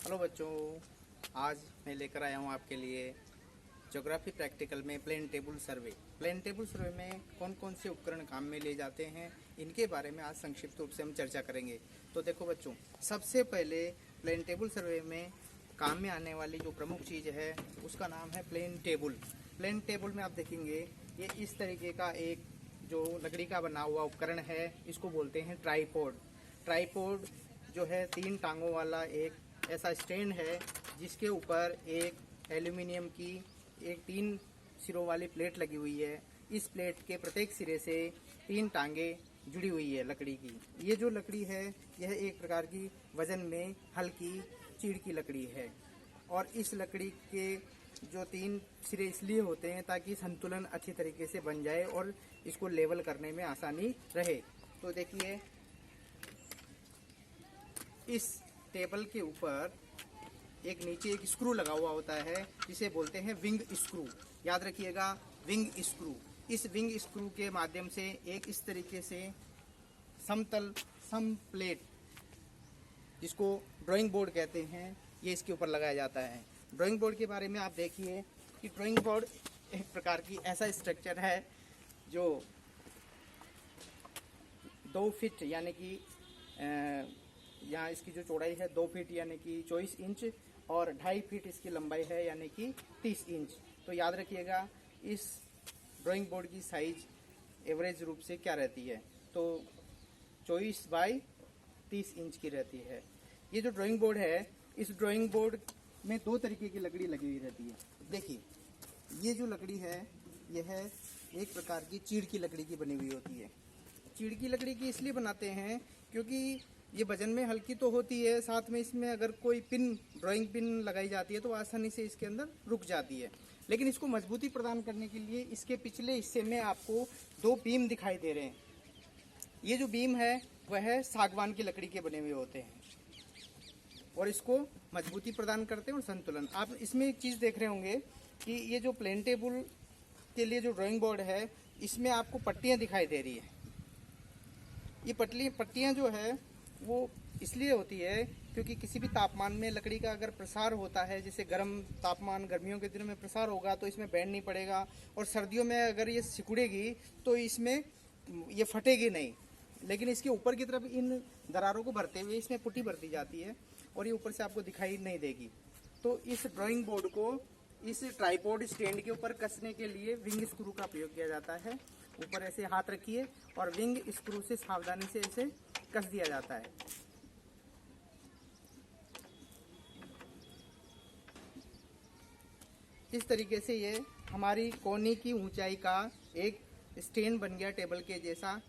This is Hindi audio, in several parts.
हेलो बच्चों, आज मैं लेकर आया हूँ आपके लिए ज्योग्राफी प्रैक्टिकल में plane table survey. Plane table survey में कौन कौन से उपकरण काम में लिए जाते हैं, इनके बारे में आज संक्षिप्त रूप से हम चर्चा करेंगे। तो देखो बच्चों, सबसे पहले प्लेन टेबल सर्वे में काम में आने वाली जो प्रमुख चीज़ है उसका नाम है प्लेन टेबल। प्लेन टेबल में आप देखेंगे ये इस तरीके का एक जो लकड़ी का बना हुआ उपकरण है, इसको बोलते हैं ट्राईपोड। ट्राईपोड जो है 3 टांगों वाला एक ऐसा स्टैंड है जिसके ऊपर एक एल्यूमिनियम की एक 3 सिरों वाली प्लेट लगी हुई है। इस प्लेट के प्रत्येक सिरे से 3 टांगे जुड़ी हुई है लकड़ी की। ये जो लकड़ी है यह एक प्रकार की वजन में हल्की चीड़ की लकड़ी है और इस लकड़ी के जो 3 सिरे इसलिए होते हैं ताकि संतुलन अच्छी तरीके से बन जाए और इसको लेवल करने में आसानी रहे। तो देखिए, इस टेबल के ऊपर एक नीचे एक स्क्रू लगा हुआ होता है जिसे बोलते हैं विंग स्क्रू। याद रखिएगा, विंग स्क्रू। इस विंग स्क्रू के माध्यम से एक इस तरीके से सम प्लेट, जिसको ड्राइंग बोर्ड कहते हैं, ये इसके ऊपर लगाया जाता है। ड्राइंग बोर्ड के बारे में आप देखिए कि ड्राइंग बोर्ड एक प्रकार की ऐसा स्ट्रक्चर है जो 2 फीट यानी कि यहाँ इसकी जो चौड़ाई है 2 फीट यानी कि 24 इंच और 2.5 फीट इसकी लंबाई है यानी कि 30 इंच। तो याद रखिएगा, इस ड्राइंग बोर्ड की साइज एवरेज रूप से क्या रहती है, तो 24 बाई 30 इंच की रहती है। ये जो ड्राइंग बोर्ड है, इस ड्राइंग बोर्ड में 2 तरीके की लकड़ी लगी हुई रहती है। देखिए, ये जो लकड़ी है यह एक प्रकार की चीड़ की लकड़ी की बनी हुई होती है। चीड़ की लकड़ी की इसलिए बनाते हैं क्योंकि ये वजन में हल्की तो होती है, साथ में इसमें अगर कोई पिन, ड्राइंग पिन लगाई जाती है तो आसानी से इसके अंदर रुक जाती है। लेकिन इसको मजबूती प्रदान करने के लिए इसके पिछले हिस्से में आपको 2 बीम दिखाई दे रहे हैं। ये जो बीम है वह सागवान की लकड़ी के बने हुए होते हैं और इसको मजबूती प्रदान करते हैं और संतुलन। आप इसमें एक चीज़ देख रहे होंगे कि ये जो प्लेन टेबल के लिए जो ड्राइंग बोर्ड है, इसमें आपको पट्टियाँ दिखाई दे रही है। ये पट्टियाँ जो है वो इसलिए होती है क्योंकि किसी भी तापमान में लकड़ी का अगर प्रसार होता है, जैसे गर्म तापमान, गर्मियों के दिनों में प्रसार होगा तो इसमें बैंड नहीं पड़ेगा, और सर्दियों में अगर ये सिकुड़ेगी तो इसमें ये फटेगी नहीं। लेकिन इसके ऊपर की तरफ इन दरारों को भरते हुए इसमें पुट्टी भरती जाती है और ये ऊपर से आपको दिखाई नहीं देगी। तो इस ड्राइंग बोर्ड को इस ट्राईपोड स्टैंड के ऊपर कसने के लिए विंग स्क्रू का प्रयोग किया जाता है। ऊपर ऐसे हाथ रखिए और विंग स्क्रू से सावधानी से इसे कस दिया जाता है। इस तरीके से ये हमारी कोनी की ऊंचाई का एक स्टैंड बन गया टेबल के जैसा।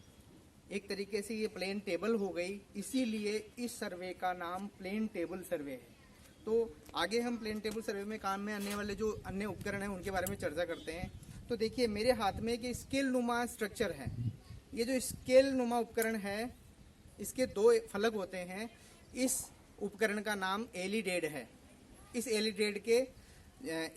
एक तरीके से ये प्लेन टेबल हो गई, इसीलिए इस सर्वे का नाम प्लेन टेबल सर्वे है। तो आगे हम प्लेन टेबल सर्वे में काम में आने वाले जो अन्य उपकरण हैं उनके बारे में चर्चा करते हैं। तो देखिए, मेरे हाथ में एक स्केल नुमा स्ट्रक्चर है। ये जो स्केल नुमा उपकरण है, इसके 2 फलक होते हैं। इस उपकरण का नाम एलिडेड है। इस एलिडेड के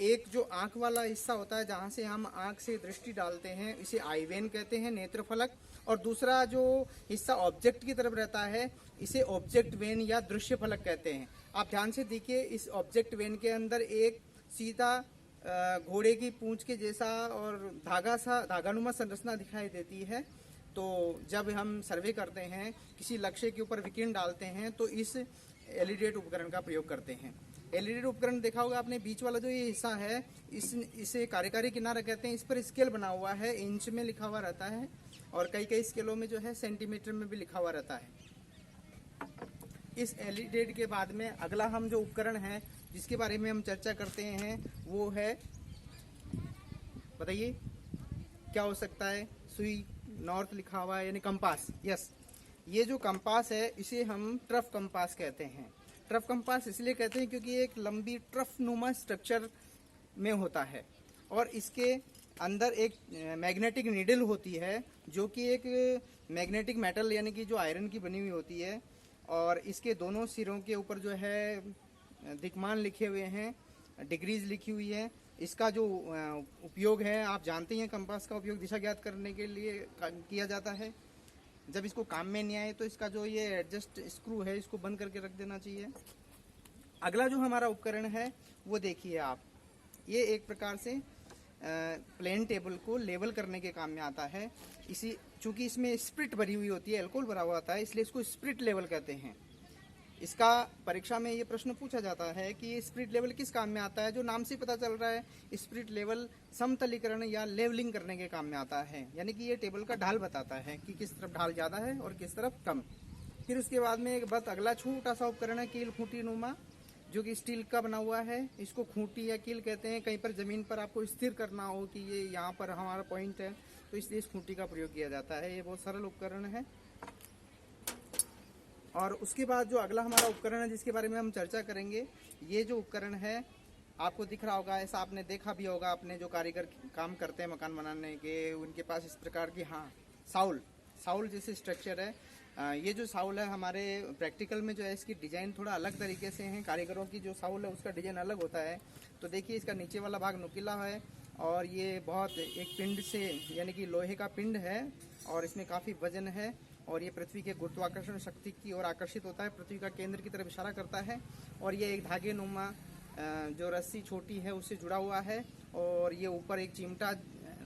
एक जो आंख वाला हिस्सा होता है जहाँ से हम आंख से दृष्टि डालते हैं, इसे आईवेन कहते हैं, नेत्र फलक। और दूसरा जो हिस्सा ऑब्जेक्ट की तरफ रहता है, इसे ऑब्जेक्ट वेन या दृश्य फलक कहते हैं। आप ध्यान से देखिए, इस ऑब्जेक्ट वेन के अंदर एक सीधा घोड़े की पूंछ के जैसा और धागानुमा संरचना दिखाई देती है। तो जब हम सर्वे करते हैं, किसी लक्ष्य के ऊपर विकिरण डालते हैं, तो इस एलिडेड उपकरण का प्रयोग करते हैं। एलिडेड उपकरण देखा होगा आपने, बीच वाला जो ये हिस्सा है इसे कार्यकारी किनारा कहते हैं। इस पर स्केल बना हुआ है, इंच में लिखा हुआ रहता है और कई स्केलों में जो है सेंटीमीटर में भी लिखा हुआ रहता है। इस एलिडेड के बाद में अगला हम जो उपकरण है जिसके बारे में हम चर्चा करते हैं वो है, बताइए क्या हो सकता है? सुई, नॉर्थ लिखा हुआ है यानी कंपास। यस, ये जो कंपास है इसे हम ट्रफ कंपास कहते हैं। ट्रफ कंपास इसलिए कहते हैं क्योंकि एक लंबी ट्रफ नुमा स्ट्रक्चर में होता है और इसके अंदर एक मैग्नेटिक नीडल होती है जो कि एक मैग्नेटिक मेटल यानी कि जो आयरन की बनी हुई होती है, और इसके दोनों सिरों के ऊपर जो है दिक्मान लिखे हुए हैं, डिग्रीज लिखी हुई है। इसका जो उपयोग है, आप जानते हैं, कंपास का उपयोग दिशा ज्ञात करने के लिए किया जाता है। जब इसको काम में नहीं आए तो इसका जो ये एडजस्ट स्क्रू है इसको बंद करके रख देना चाहिए। अगला जो हमारा उपकरण है वो देखिए आप, ये एक प्रकार से प्लेन टेबल को लेवल करने के काम में आता है। इसी चूंकि इसमें स्प्रिट भरी हुई होती है, अल्कोहल भरा हुआ होता है, इसलिए इसको स्प्रिट लेवल कहते हैं। इसका परीक्षा में ये प्रश्न पूछा जाता है कि ये स्प्रिट लेवल किस काम में आता है। जो नाम से पता चल रहा है, स्प्रिट लेवल समतलीकरण या लेवलिंग करने के काम में आता है, यानी कि ये टेबल का ढाल बताता है कि किस तरफ ढाल ज्यादा है और किस तरफ कम। फिर उसके बाद में एक बहुत अगला छोटा सा उपकरण है कील खूंटी नुमा, जो कि स्टील का बना हुआ है। इसको खूंटी या कील कहते हैं। कहीं पर जमीन पर आपको स्थिर करना हो कि ये यहाँ पर हमारा पॉइंट है, तो इसलिए इस खूंटी का प्रयोग किया जाता है। ये बहुत सरल उपकरण है। और उसके बाद जो अगला हमारा उपकरण है जिसके बारे में हम चर्चा करेंगे, ये जो उपकरण है आपको दिख रहा होगा, ऐसा आपने देखा भी होगा, अपने जो कारीगर काम करते हैं मकान बनाने के, उनके पास इस प्रकार की साउल जैसे स्ट्रक्चर है। ये जो साउल है हमारे प्रैक्टिकल में जो है इसकी डिजाइन थोड़ा अलग तरीके से है। कारीगरों की जो साउल है उसका डिजाइन अलग होता है। तो देखिए इसका नीचे वाला भाग नुकीला है और ये बहुत एक पिंड से, यानी कि लोहे का पिंड है और इसमें काफ़ी वजन है और ये पृथ्वी के गुरुत्वाकर्षण शक्ति की ओर आकर्षित होता है, पृथ्वी का केंद्र की तरफ इशारा करता है। और ये एक धागे नुमा जो रस्सी छोटी है उससे जुड़ा हुआ है और ये ऊपर एक चिमटा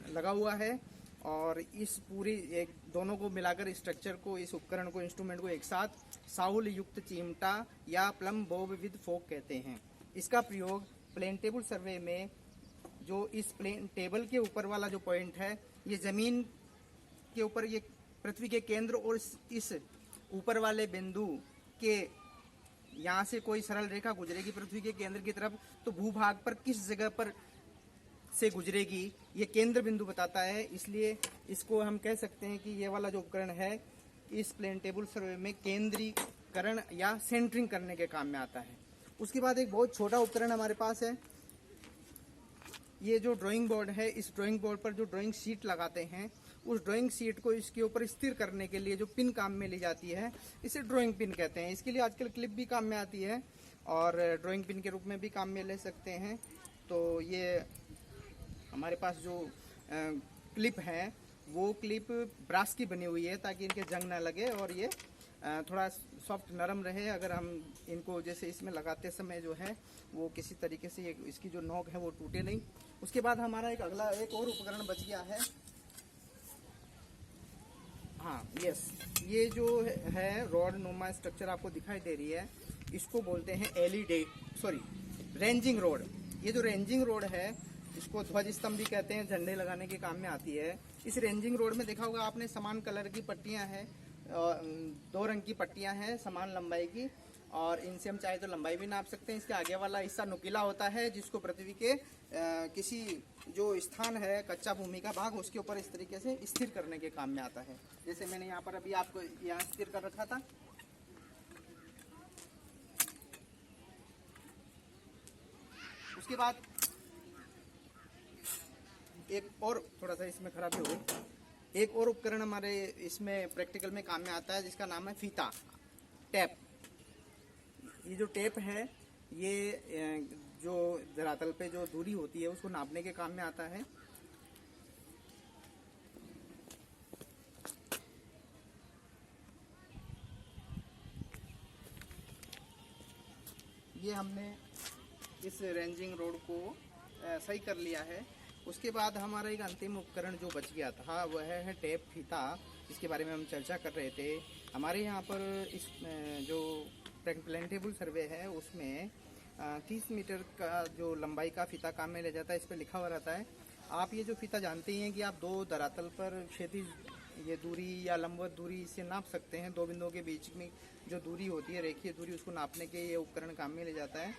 लगा हुआ है। और इस पूरी एक दोनों को मिलाकर स्ट्रक्चर को, इस उपकरण को, इंस्ट्रूमेंट को एक साथ साउल युक्त चिमटा या प्लम बॉब विद फोक कहते हैं। इसका प्रयोग प्लेन टेबल सर्वे में, जो इस प्लेन टेबल के ऊपर वाला जो पॉइंट है, ये जमीन के ऊपर, ये पृथ्वी के केंद्र और इस ऊपर वाले बिंदु के यहाँ से कोई सरल रेखा गुजरेगी पृथ्वी के केंद्र की तरफ, तो भूभाग पर किस जगह पर से गुजरेगी ये केंद्र बिंदु बताता है। इसलिए इसको हम कह सकते हैं कि ये वाला जो उपकरण है इस प्लेन टेबल सर्वे में केंद्रीकरण या सेंटरिंग करने के काम में आता है। उसके बाद एक बहुत छोटा उपकरण हमारे पास है, ये जो ड्राइंग बोर्ड है, इस ड्राइंग बोर्ड पर जो ड्राइंग शीट लगाते हैं, उस ड्राइंग शीट को इसके ऊपर स्थिर करने के लिए जो पिन काम में ली जाती है, इसे ड्राइंग पिन कहते हैं। इसके लिए आजकल क्लिप भी काम में आती है और ड्राइंग पिन के रूप में भी काम में ले सकते हैं। तो ये हमारे पास जो क्लिप है वो क्लिप ब्रास की बनी हुई है ताकि इनके जंग ना लगे और ये थोड़ा सॉफ्ट नरम रहे। अगर हम इनको जैसे इसमें लगाते समय जो है वो किसी तरीके से इसकी जो नोक है वो टूटे नहीं। उसके बाद हमारा एक और उपकरण बच गया है। हाँ, यस, ये जो है रॉड नुमा स्ट्रक्चर आपको दिखाई दे रही है, इसको बोलते हैं रेंजिंग रोड। ये जो रेंजिंग रोड है इसको ध्वज स्तंभ भी कहते हैं, झंडे लगाने के काम में आती है। इस रेंजिंग रोड में देखा होगा आपने, समान कलर की पट्टियां हैं, 2 रंग की पट्टियां हैं समान लंबाई की, और इनसे हम चाहे तो लंबाई भी नाप सकते हैं। इसके आगे वाला हिस्सा नुकीला होता है जिसको पृथ्वी के किसी जो स्थान है, कच्चा भूमि का भाग, उसके ऊपर इस तरीके से स्थिर करने के काम में आता है। जैसे मैंने यहाँ पर अभी आपको यहाँ स्थिर कर रखा था। उसके बाद एक और थोड़ा सा इसमें खराबी हो गई, एक और उपकरण हमारे इसमें प्रैक्टिकल में काम में आता है जिसका नाम है फीता, टेप। ये जो टेप है ये जो धरातल पे जो दूरी होती है उसको नापने के काम में आता है। ये हमने इस रेंजिंग रोड को सही कर लिया है। उसके बाद हमारा एक अंतिम उपकरण जो बच गया था वह है टेप, फीता, जिसके बारे में हम चर्चा कर रहे थे। हमारे यहाँ पर इस जो प्लेन टेबल सर्वे है उसमें 30 मीटर का जो लंबाई का फीता काम में ले जाता है, इस पर लिखा हुआ रहता है। आप ये जो फीता जानते ही हैं कि आप 2 धरातल पर क्षैतिज ये दूरी या लंबवत दूरी इसे नाप सकते हैं। 2 बिंदुओं के बीच में जो दूरी होती है, रेखीय दूरी, उसको नापने के ये उपकरण काम में ले जाता है।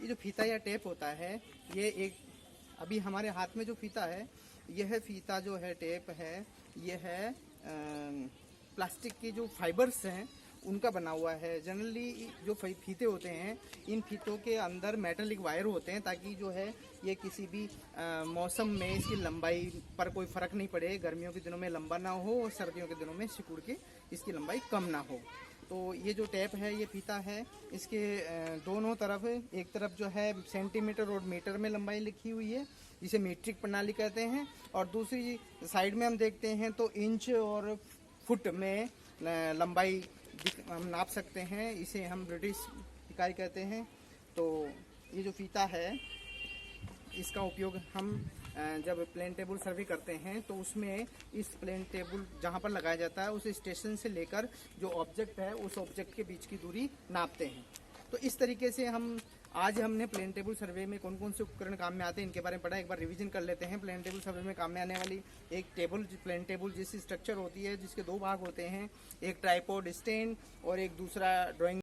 ये जो फीता या टेप होता है, ये एक अभी हमारे हाथ में जो फीता है, यह फीता जो है, टेप है, यह है प्लास्टिक के जो फाइबर्स हैं उनका बना हुआ है। जनरली जो फीते होते हैं, इन फीतों के अंदर मेटालिक वायर होते हैं ताकि जो है ये किसी भी मौसम में इसकी लंबाई पर कोई फर्क नहीं पड़े। गर्मियों के दिनों में लंबा ना हो और सर्दियों के दिनों में सिकुड़ के इसकी लंबाई कम ना हो। तो ये जो टेप है, ये फीता है, इसके दोनों तरफ, एक तरफ जो है सेंटीमीटर और मीटर में लंबाई लिखी हुई है जिसे मीट्रिक प्रणाली कहते हैं, और दूसरी साइड में हम देखते हैं तो इंच और फुट में लंबाई हम नाप सकते हैं। इसे हम ब्रिटिश इकाई कहते हैं। तो ये जो फीता है इसका उपयोग हम जब प्लेन टेबल सर्वे करते हैं तो उसमें इस प्लेन टेबल जहाँ पर लगाया जाता है उस स्टेशन से लेकर जो ऑब्जेक्ट है उस ऑब्जेक्ट के बीच की दूरी नापते हैं। तो इस तरीके से आज हमने प्लेन टेबल सर्वे में कौन कौन से उपकरण काम में आते हैं इनके बारे में पढ़ा। एक बार रिवीजन कर लेते हैं। प्लेन टेबल सर्वे में काम में आने वाली एक टेबल, प्लेन टेबल जैसी स्ट्रक्चर होती है जिसके दो भाग होते हैं, एक ट्राइपॉड स्टैंड और एक दूसरा ड्राइंग